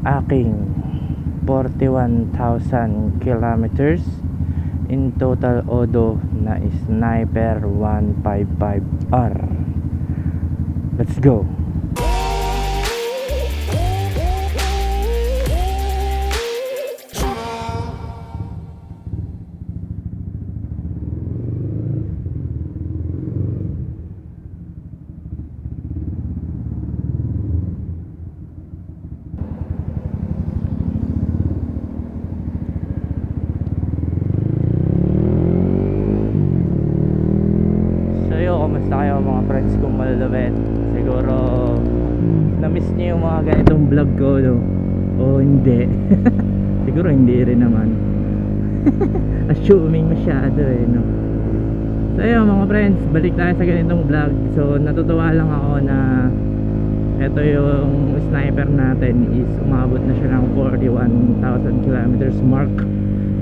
aking 41,000 kilometers in total odo na Sniper 155R. Let's go. Kamusta kayo mga friends kong malalawet? Siguro na-miss niyo yung mga ganitong vlog ko, no? O hindi. Siguro hindi rin naman. Assuming masyado no? So ayun mga friends, balik tayo sa ganitong vlog. So natutuwa lang ako na ito yung sniper natin is umabot na siya ng 41,000 kilometers mark.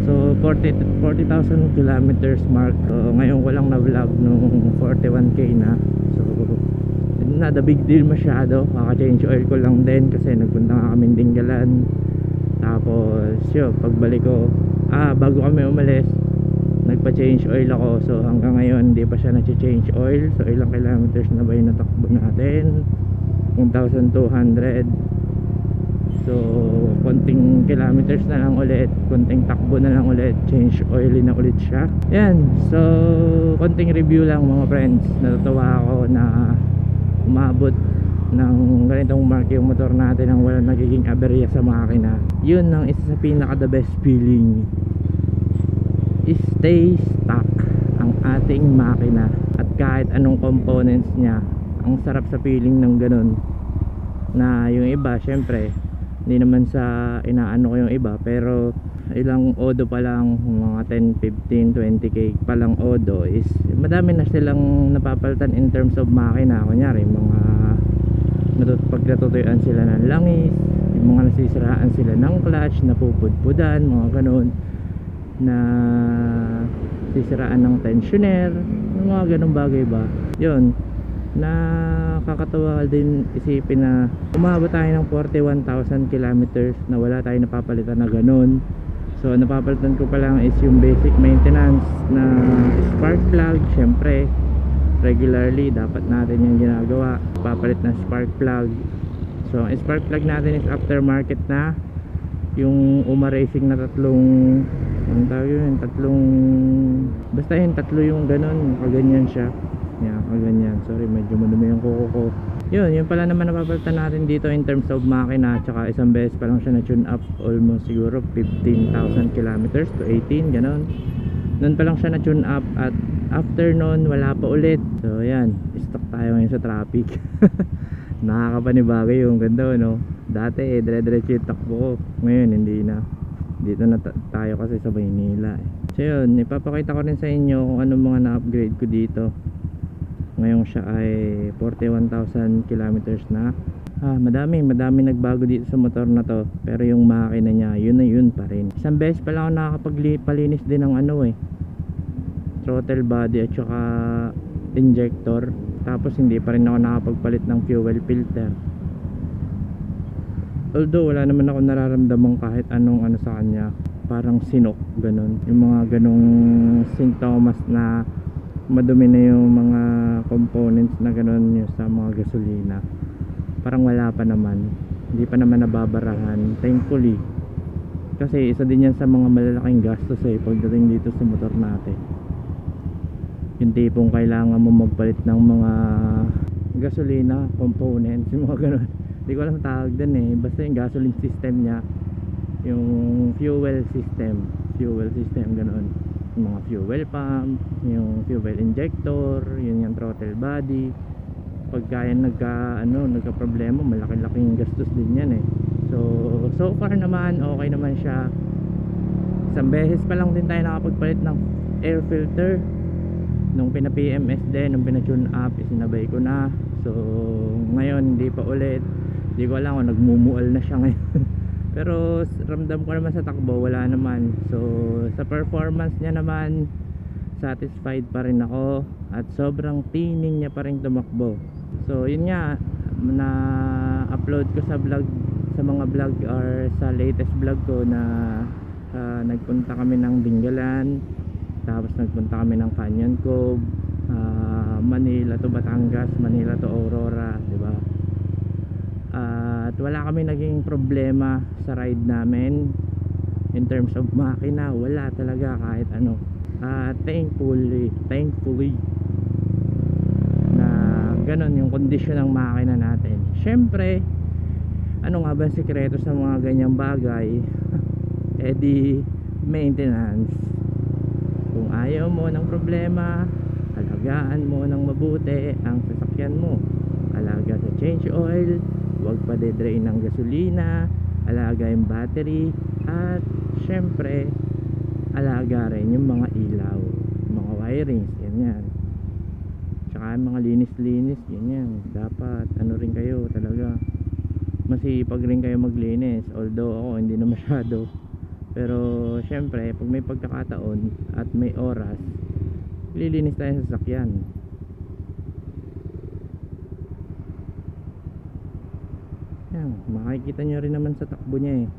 So 40,000 kilometers mark. So ngayon ko lang na vlog nung 41k na. So not a big deal masyado. Kaka-change oil ko lang din kasi nagpunta nga kaming Dinggalan. Tapos yun, pagbalik ko bago kami umalis, nagpa-change oil ako. So hanggang ngayon hindi pa siya na-change oil. So ilang kilometers na ba yung natakbo natin? 1,200. So konting kilometers na lang ulit, konting takbo na lang ulit, change oil na ulit siya. Yan, so konting review lang mga friends. Natutuwa ako na umabot ng ganitong mark yung motor natin nang walang nagiging aberya sa makina. Yun ang isa sa pinaka the best feeling. Stay stock ang ating makina at kahit anong components niya. Ang sarap sa feeling ng ganun. Na yung iba syempre hindi naman sa inaano ko yung iba, pero ilang odo pa lang, mga 10, 15, 20k pa lang odo is madami na silang napapalitan in terms of makina. Kunyari mga pag natutuyuan sila ng langis, yung mga nasisiraan sila ng clutch, napupudpudan, mga ganun, na sisiraan ng tensioner, mga ganung bagay ba. Yun, nakakatawa din isipin na umabot tayo ng 41,000 kilometers na wala tayong napapalitan na ganun. So napapalitan ko pa lang is yung basic maintenance na spark plug. Syempre regularly dapat natin yung ginagawa, papalit ng spark plug. So ang spark plug natin is aftermarket na. Yung UMA Racing na tatlong, ang tawag yun, basta yun, tatlo yung ganun, kaganyan siya. Yeah, ganyan. Sorry, medyo madumi yung kuko ko. Yun pala naman napapalitan natin dito in terms of makina. Tsaka isang beses pa lang siya na tune up, almost siguro 15,000 kilometers to 18, ganon. Noon pa lang siya na tune up at after noon wala pa ulit. So yan, stuck tayo ngayon sa traffic. Nakakapanibagay yung ganda, no? Dati dire-diretso yung takbo ko. Ngayon hindi na. Dito na tayo kasi sa Maynila So yun, ipapakita ko rin sa inyo kung anong mga na-upgrade ko dito. Ngayon siya ay 41,000 kilometers na. Madami nagbago dito sa motor na to. Pero yung makina niya, yun na yun pa rin. Isang beses pa lang ako nakakapagpalinis din ng throttle body at saka injector. Tapos hindi pa rin ako nakapagpalit ng fuel filter. Although wala naman ako nararamdaman kahit anong sa kanya. Parang sinok, ganun. Yung mga ganung sintomas na madumi na yung mga components na ganun yung sa mga gasolina. Parang wala pa naman, hindi pa naman nababarahan, thankfully. Kasi isa din yan sa mga malalaking gastos pagdating dito sa motor natin. Yung tipong kailangan mo magpalit ng mga gasolina components, yung mga ganun. Hindi ko alam tawag din basta yung gasoline system nya, yung fuel system ganun. Yung mga fuel pump, yung fuel injector, yun yung throttle body. Pagka yan nagka problema, malaki-laking gastos din yan so far naman okay naman siya. Isang beses pa lang din tayo nakapagpalit ng air filter nung pina-PMS din, nung pina-tune up, isinabay ko na. So ngayon hindi pa ulit, hindi ko alam kung nagmumual na siya ngayon. Pero ramdam ko naman sa takbo, wala naman. So sa performance niya naman, satisfied pa rin ako. At sobrang tining niya pa rin tumakbo. So yun nga, na upload ko sa vlog sa mga vlog or sa latest vlog ko na nagpunta kami ng Dingalan, tapos nagpunta kami ng Canyon Cove, Manila to Batangas, Manila to Aurora, di ba? At wala kami naging problema sa ride namin in terms of makina, wala talaga kahit ano. Thankfully na ganon yung kondisyon ng makina natin. Syempre, ano nga ba ang sikreto sa mga ganyang bagay? Di maintenance. Kung ayaw mo ng problema, alagaan mo ng mabuti ang sasakyan mo. Alaga sa change oil, huwag pa de-drain ng gasolina, alaga yung battery, at syempre alaga rin yung mga ilaw, mga wirings, ganyan. Tsaka mga linis-linis, ganyan. Dapat ano rin kayo talaga, masipag rin kayo maglinis. Although ako hindi na masyado, pero syempre pag may pagkakataon at may oras, lilinis tayo sa sasakyan. Yan, makikita nyo rin naman sa takbo niya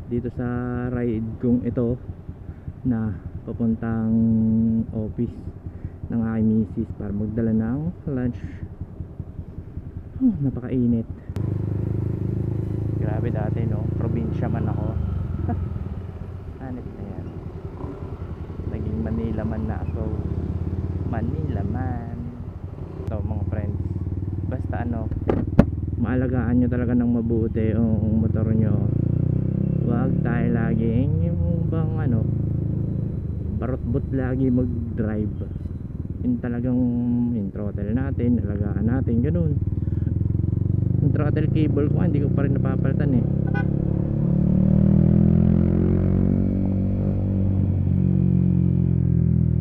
dito sa ride kong ito na papuntang office ng aking misis para magdala ng lunch. Napakainit. Grabe, dati no, probinsya man ako. Hanip na yan, naging Manila man na ako. Manila man. Ito mga friends, basta ano, maalagaan nyo talaga ng mabuti yung motor nyo. Huwag tayo laging yung bang ano, barot-bot lagi mag-drive. Yung talagang yung throttle natin, alagaan natin, ganun. Yung throttle cable ko hindi ko pa rin napapalitan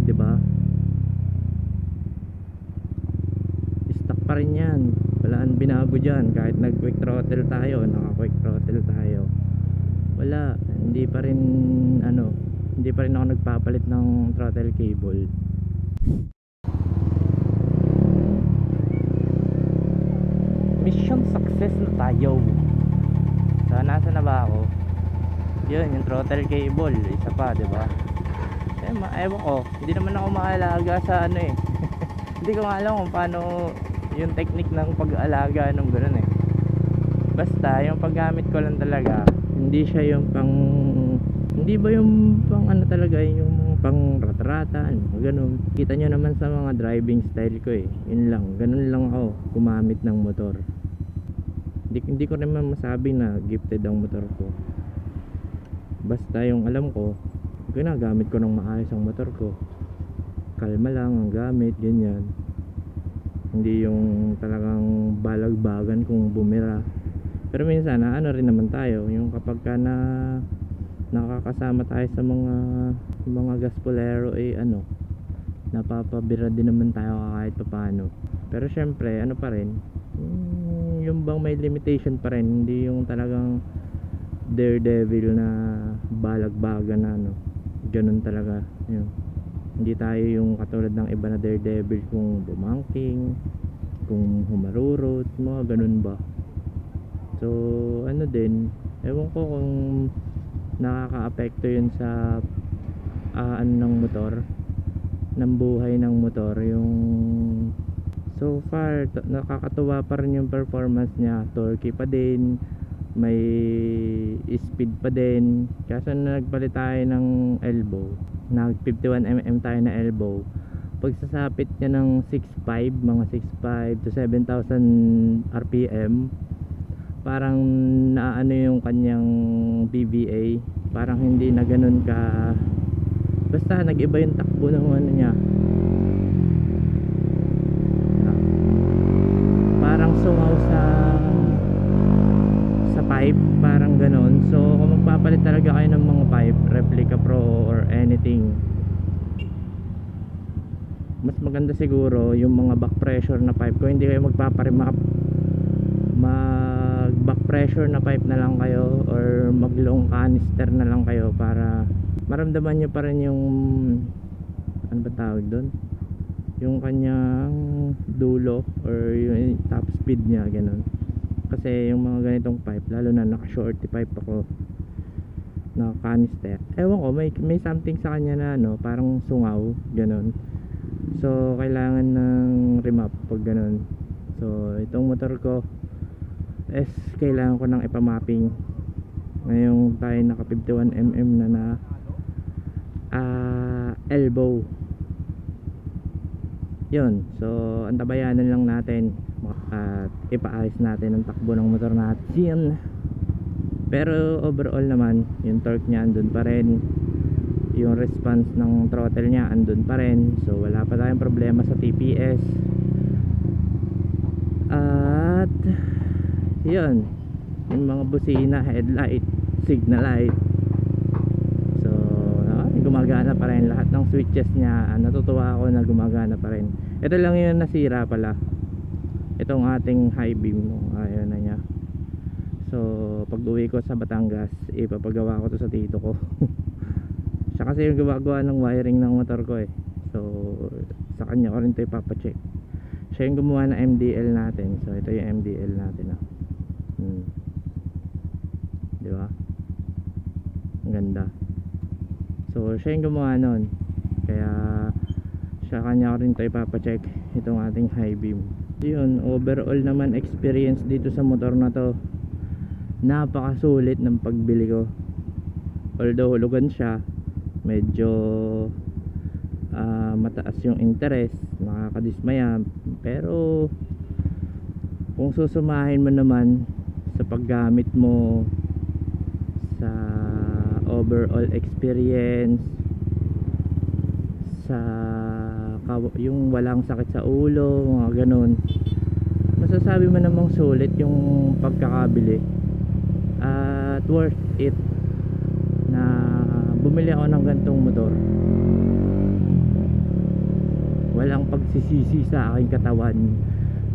diba? Stuck pa rin yan, walaan binago dyan. Kahit nag quick throttle tayo, naka quick throttle tayo, wala, hindi pa rin ano, hindi pa rin ako nagpapalit ng throttle cable. Mission success na tayo. So nasa na ba ako? Yun, yung throttle cable, isa pa, diba? Ewan ko, hindi naman ako maalaga sa ano hindi ko nga alam kung paano yung technique ng pag-aalaga ng gano'n Basta yung paggamit ko lang talaga, hindi siya yung pang, hindi ba yung pang ano talaga, yung pang rat-rata, ganun. Kita nyo naman sa mga driving style ko yun lang, ganun lang ako gumamit ng motor. Hindi ko naman masabi na gifted ang motor ko. Basta yung alam ko, ginagamit ko ng maayos ang motor ko. Kalma lang ang gamit, ganyan. Hindi yung talagang balagbagan kung bumira. Pero minsan ano rin naman tayo, yung kapag ka na nakakasama tayo sa mga gaspolero ano, napapabira din naman tayo kahit paano. Pero syempre ano pa rin, yung bang may limitation pa rin, hindi yung talagang daredevil na balagbagan na ano, ganun talaga yun. Hindi tayo yung katulad ng iba na daredevil kung bumangking, kung humarurot, mga ganun ba. So ano din, ewan ko kung nakaka-apekto yun sa ano ng motor, ng buhay ng motor. Yung so far nakakatuwa pa rin yung performance niya, torque pa din, may speed pa din. Kaso nagpalit tayo ng elbow, nag 51mm tayo na elbow, pagsasapit niya ng 6.5, mga 6.5 to 7,000 rpm, parang naano yung kanyang BVA, parang hindi na ganun ka, basta nag-iba yung takbo ng ano niya, parang sungaw sa pipe, parang ganun. So kung magpapalit talaga kayo ng mga pipe, Replica Pro or anything, mas maganda siguro yung mga back pressure na pipe. Kung hindi kayo magpaparimap, mag back pressure na pipe na lang kayo or mag long canister na lang kayo para maramdaman nyo pa rin yung ano ba tawag doon, yung kanyang dulo or yung top speed nya, ganun. Kasi yung mga ganitong pipe, lalo na naka shorty pipe ako na canister, ewan ko, may something sa kanya na ano, parang sungaw, ganun. So kailangan ng remap pag ganun. So itong motor ko is kailangan ko ng ipamapping. Ngayong tayo naka 51mm na elbow. Yun, so antabayanan lang natin at ipaayos natin ang takbo ng motor natin. Pero overall naman, yung torque niya andun pa rin, yung response ng throttle niya andun pa rin. So wala pa tayong problema sa TPS. At yun, yung mga busina, headlight, signal light, so gumagana pa rin lahat ng switches niya. Natutuwa ako na gumagana pa rin. Ito lang yung nasira pala, itong ating high beam, ayun na niya. So pag uwi ko sa Batangas, ipapagawa ko to sa tito ko. Siya kasi yung gumagawa ng wiring ng motor ko eh. So sa kanya ko rin ito ipapacheck. Siya yung gumawa ng MDL natin. So ito yung MDL natin, di ba? Ang ganda. So siya yung gumawa nun, kaya siya kanya ko rin ito ipapacheck, itong ating high beam. Yun, overall naman experience dito sa motor na to, napakasulit ng pagbili ko. Although hulugan siya, medyo mataas yung interest, nakakadismaya, pero kung susumahin mo naman sa paggamit mo, sa overall experience, sa yung walang sakit sa ulo, mga ganun, masasabi mo namang sulit yung pagkakabili at worth it na bumili ako ng gantong motor. Walang pagsisisi sa aking katawan,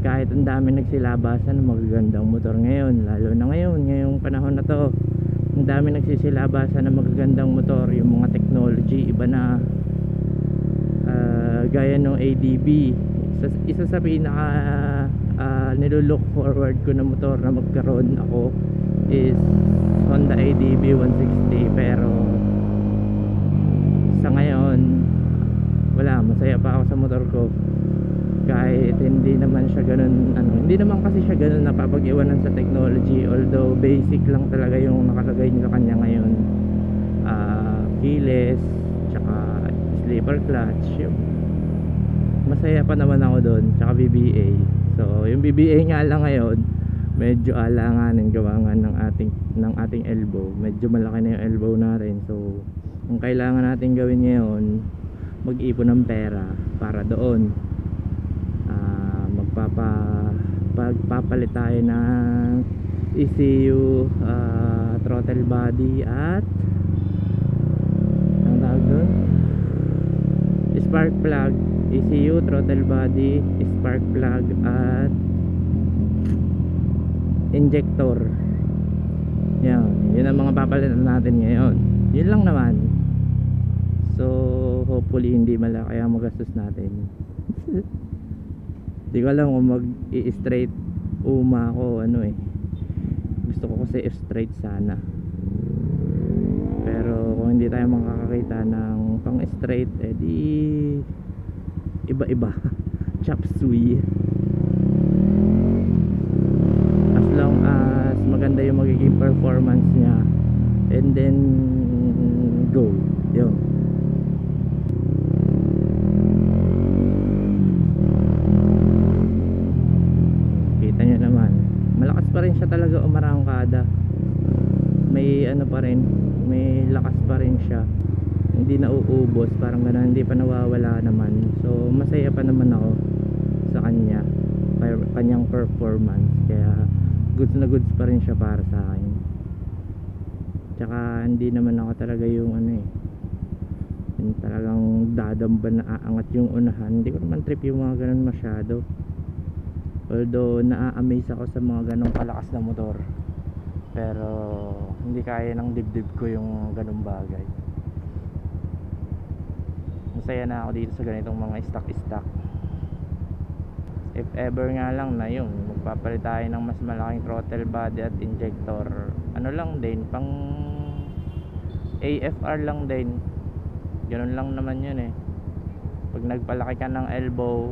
kahit ang dami nagsilabasan ng magagandang motor ngayon, lalo na ngayong panahon na to. Ang dami nagsisilabasan ng magagandang motor, yung mga technology iba na, gaya ng ADB. Isa sa pinaka nilulook forward ko na motor na magkaroon ako is Honda ADB 160. Pero sa ngayon wala, masaya pa ako sa motor ko, kahit hindi naman siya ganun hindi naman kasi siya ganun napapag-iwanan sa technology. Although basic lang talaga yung nakalagay sa kanya ngayon, keyless tsaka sleeper clutch. Masaya pa naman ako doon, tsaka BBA. So yung BBA nga lang ngayon medyo alanganin, gawa nga ng ating elbow. Medyo malaki na yung elbow natin. So ang kailangan natin gawin ngayon, mag-ipon ng pera para doon magpapalit tayo ng ECU, throttle body at ang tawag doon, spark plug. ECU, throttle body, spark plug at injector. Yun ang mga papalitan natin ngayon. Yun lang naman. So hopefully hindi malaki ang magastos natin. Di ko alam kung mag-i-straight uma ako gusto ko kasi straight sana, pero kung hindi tayo makakakita ng pang straight, di iba-iba. Chop suey, as long as maganda yung magiging performance niya, and then go. Yun. Kita nyo naman, malakas pa rin siya talaga umarangkada. May pa rin, may lakas pa rin siya, hindi na uubos, parang gano'n, hindi pa nawawala naman. So masaya pa naman ako sa kanyang performance, kaya goods na goods pa rin siya para sa akin. Tsaka hindi naman ako talaga yung yung talagang dadamba na aangat yung unahan. Hindi ko naman trip yung mga ganun masyado, although naa-amaze ako sa mga ganong kalakas na motor, pero hindi kaya ng dibdib ko yung ganong bagay. Masaya na ako dito sa ganitong mga stock. If ever nga lang na yun, magpapalit tayo ng mas malaking throttle body at injector. Ano lang din, pang AFR lang din. Ganun lang naman yun eh. Pag nagpalaki ka ng elbow,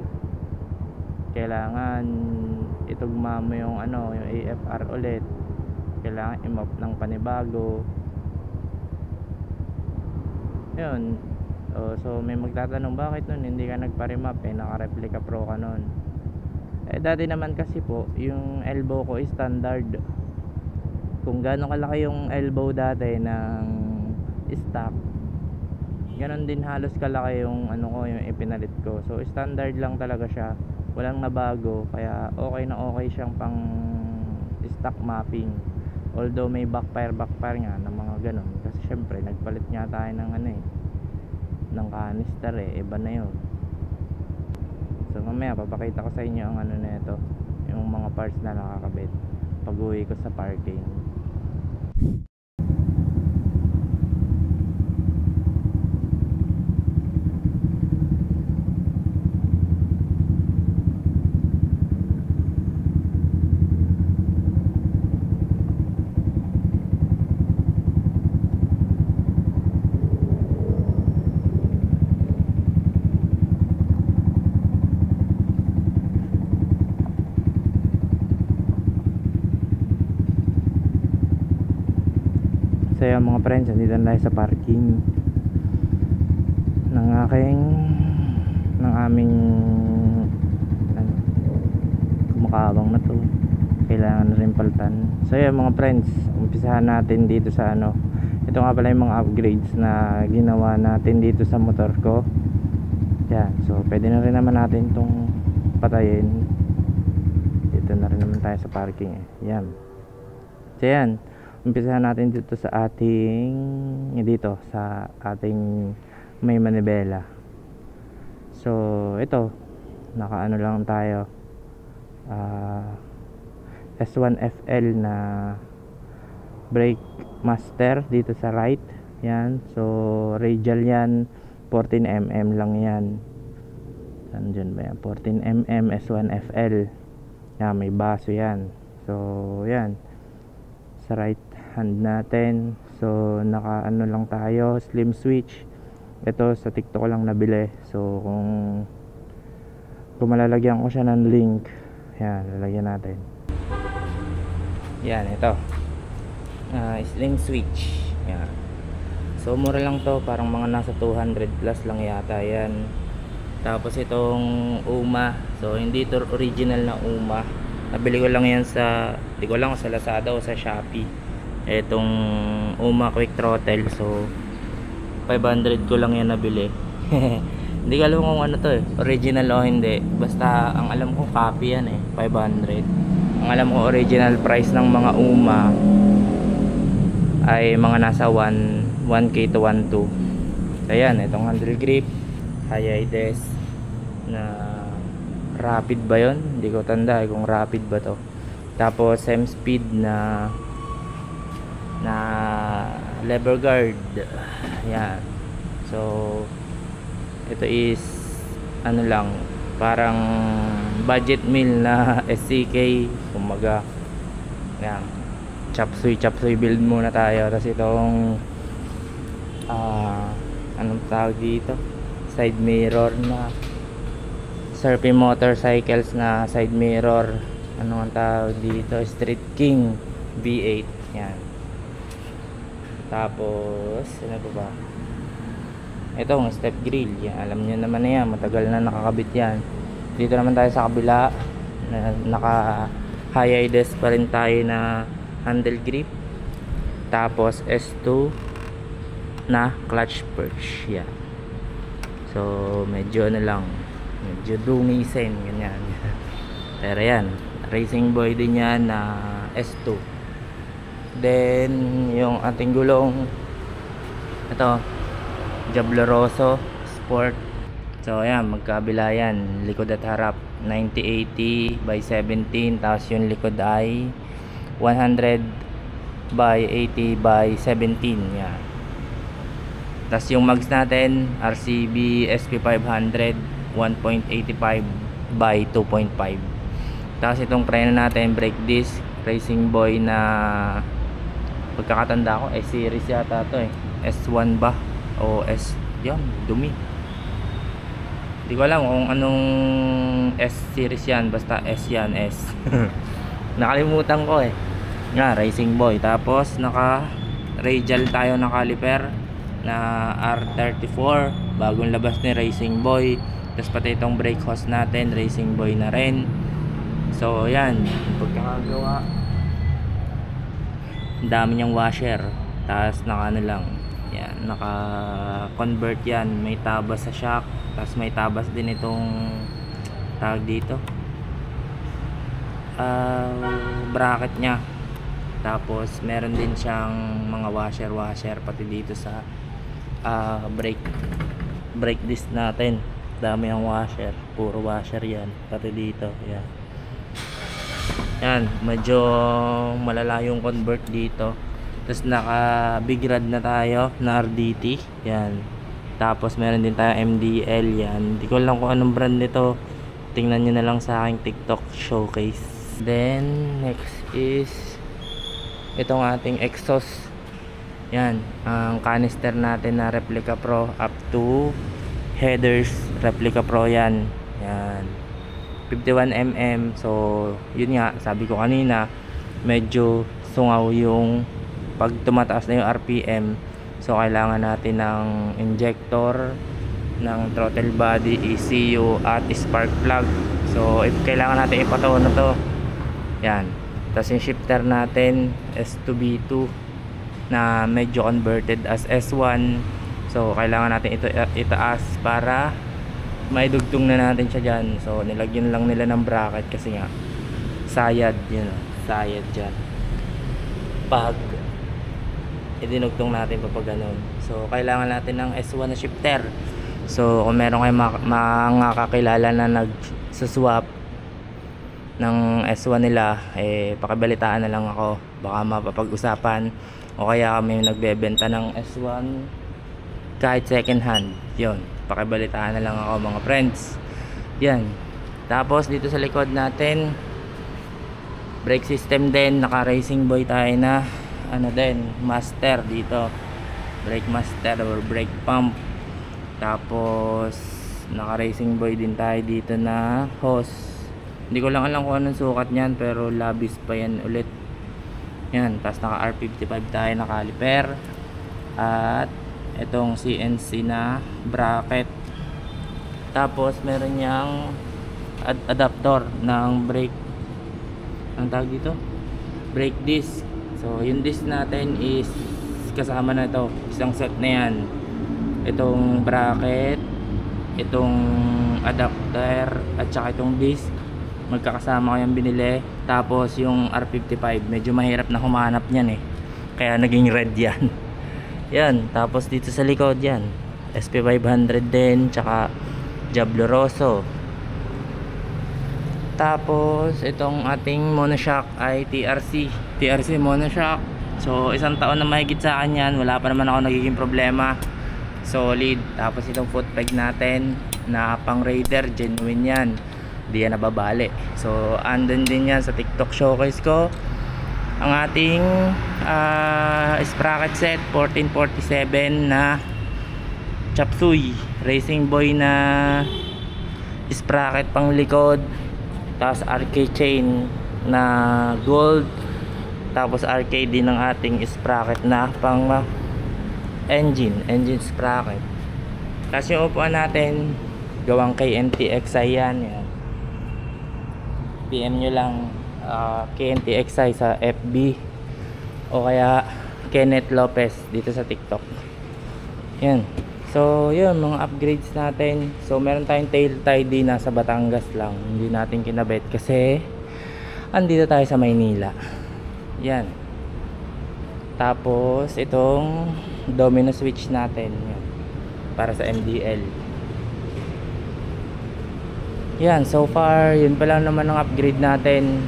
kailangan itugma mo yung ano, yung AFR ulit. Kailangan i-mop ng panibago. Yun. So may magtatanong, bakit nun hindi ka nagpa-remap eh, naka-replica pro ka nun? Eh dati naman kasi po, yung elbow ko is standard. Kung gaano kalaki yung elbow dati ng stock, ganon din halos kalaki yung ano ko, yung ipinalit ko. So standard lang talaga siya, walang nabago, kaya okay siyang pang stock mapping. Although may backfire nga ng mga ganon, kasi syempre nagpalit nga tayo ng ano eh, ng canister eh, iba na yun. So mamaya papakita ko sa inyo ang ano na ito, yung mga parts na nakakabit pag uwi ko sa parking. So yan mga friends, nandito na tayo sa parking ng aming ano, kumakabang na to, kailangan na rin palitan. So yan mga friends, umpisahan natin dito sa ano, ito nga pala yung mga upgrades na ginawa natin dito sa motor ko. Yan, so pwede na rin naman natin itong patayin. Dito na rin naman tayo sa parking eh. Yan. So yan, umpisahan natin dito sa ating may manibela. So ito, nakaano lang tayo, S1FL na brake master dito sa right. Yan, so radial yan, 14mm lang yan. Saan dyan ba yan? 14mm S1FL. Yan, may baso yan. So yan, sa right hand natin. So naka ano lang tayo, slim switch. Ito sa TikTok ko lang nabili. So kung malalagyan ko siya ng link, yan, lalagyan natin. Yan, ito, slim switch. Yan, so mura lang to, parang mga nasa 200 plus lang yata yan. Tapos itong UMA, so hindi ito original na UMA, nabili ko lang yan sa, di ko lang sa Lazada o sa Shopee. Etong UMA quick throttle, so 500 ko lang yan nabili. Hindi ko alam kung ano to eh, original o hindi, basta ang alam ko copy yan eh, 500. Ang alam ko original price ng mga UMA ay mga nasa 1K to 1.2. Ayan, itong handle grip High-Ides na rapid ba yon? Hindi ko tanda kung rapid ba to. Tapos same speed na lever guard. Yan, so ito is ano lang, parang budget meal na SCK kumaga. Yan, chapsuy build muna tayo. Tapos itong anong tawag dito, side mirror na Surfy Motorcycles na side mirror. Anong tawag dito, Street King V8. Yan. Tapos ano ba, itong step grill. Yan, alam niyo naman na yan, matagal na nakakabit yan. Dito naman tayo sa kabila, naka High-Ides pa rin tayo na handle grip. Tapos S2 na clutch perch. Yan, so medyo ano lang, medyo dungisin ganyan. Pero yan, racing boy din yan na S2. Then yung ating gulong, ito Jabloroso Sport. So ayan, magkabila yan, likod at harap 90-80 by 17, tapos yung likod ay 100 by 80 by 17. Yan. Tapos yung mags natin RCB SP500 1.85 by 2.5. Tapos itong preno natin, brake disc, Racing Boy na pagkakatanda ko, S-series yata to eh. S1 ba? O S, yan, dumi. Hindi ko alam kung anong S-series yan, basta S yan, S. Nakalimutan ko eh. Nga, Racing Boy. Tapos naka radial tayo na caliper na R34, bagong labas ni Racing Boy. Tapos pati itong brake hose natin, Racing Boy na rin. So yan, pagkakagawa, ang dami niyang washer. Tapos naka ano lang, yan, naka convert yan. May tabas sa shock, tapos may tabas din itong tawag dito, bracket nya. Tapos meron din siyang mga washer pati dito sa brake disc natin. Dami ang washer, puro washer yan, pati dito yan. Yan, medyo malala yung convert dito. Tapos naka big rod na tayo na RDT yan. Tapos meron din tayo MDL yan. Hindi ko lang kung anong brand nito, tingnan nyo na lang sa aking TikTok showcase. Then next is itong ating exhaust. Yan, ang canister natin na Replica Pro up to headers, Replica Pro yan. Yan, 51mm. So yun nga, sabi ko kanina, medyo sungaw yung pag tumataas na yung RPM. So kailangan natin ng injector, ng throttle body, ECU at spark plug. So if kailangan natin ipataw na to. Yan. Tapos yung shifter natin S2B2 na medyo converted as S1. So kailangan natin ito itaas para maidugtong na natin siya dyan. So nilagyan lang nila ng bracket kasi nga sayad, yun, sayad dyan pag idinugtong natin pa ganun. So kailangan natin ng S1 na shifter. So kung meron kayong mga kakilala na nag-swap ng S1 nila, eh pakibalitaan na lang ako, baka mapapag-usapan. O kaya kami nagbebenta ng S1 kahit second hand, yun, pakibalitaan na lang ako mga friends. Yan. Tapos dito sa likod natin, brake system din, naka Racing Boy tayo na ano din, master dito, brake master or brake pump. Tapos naka Racing Boy din tayo dito na hose. Hindi ko lang alam kung anong sukat niyan, pero labis pa yan ulit. Yan, tapos naka R55 tayo na caliper at itong CNC na bracket. Tapos meron niyang adapter ng brake, ang tawag dito, brake disc. So yung disc natin is kasama na ito, isang set na yan. Itong bracket, itong adapter at saka itong disc, magkakasama ko yung binili. Tapos yung R55, medyo mahirap na humanap niyan eh, kaya naging red yan. Yan, tapos dito sa likod yan, SP500 din, tsaka Diablo Rosso. Tapos itong ating monoshock ay TRC monoshock. So isang taon na mahigit sa akin yan, wala pa naman ako nagiging problema, solid. Tapos itong foot peg natin na pang Raider, genuine yan, di yan nababali. So andun din yan sa TikTok showcase ko, ang ating sprocket set 1447 na chop suey, Racing Boy na sprocket pang likod. Tapos RK chain na gold. Tapos RK din ng ating sprocket na pang engine sprocket. Tapos yung upuan natin, gawang KNTXI yan. PM nyo lang KNTXI sa FB o kaya Kenneth Lopez dito sa TikTok. Yan. So yun, mga upgrades natin. So meron tayong tail tie din, nasa Batangas lang, hindi natin kinabit kasi andito tayo sa Maynila. Yan. Tapos itong domino switch natin, yan, para sa MDL. Yan, so far yun pa lang naman ang upgrade natin.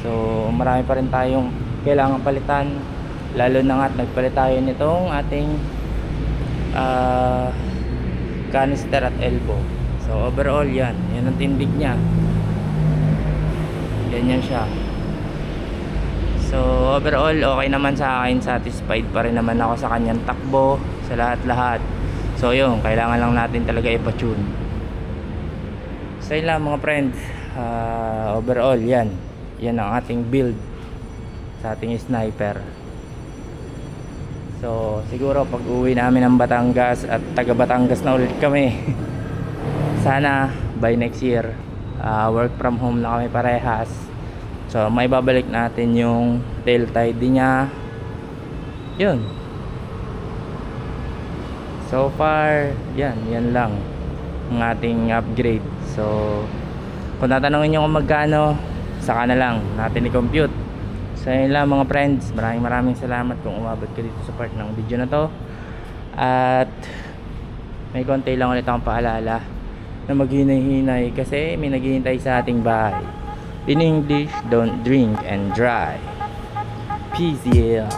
So marami pa rin tayong kailangan palitan, lalo na nga nagpalit tayo nitong ating canister at elbow. So overall yan ang tindig nya. Ganyan siya. So overall okay naman sa akin, satisfied pa rin naman ako sa kanyang takbo, sa lahat-lahat. So yun, kailangan lang natin talaga ipa-tune. So yun lang mga friend. Overall yan ang ating build sa ating sniper. So siguro pag uwi namin ng Batangas at taga Batangas na ulit kami sana by next year work from home na kami parehas. So may babalik natin yung tail tide niya. Yun. So far yan lang ang ating upgrade. So kung tatanungin nyo kung magkano, saka na lang natin i-compute. So yun lang mga friends, maraming salamat kung umabot ka dito sa part ng video na to. At may konti lang ulit akong paalala na maghinay-hinay kasi may naghihintay sa ating bahay. In English, don't drink and drive. Peace, yeah.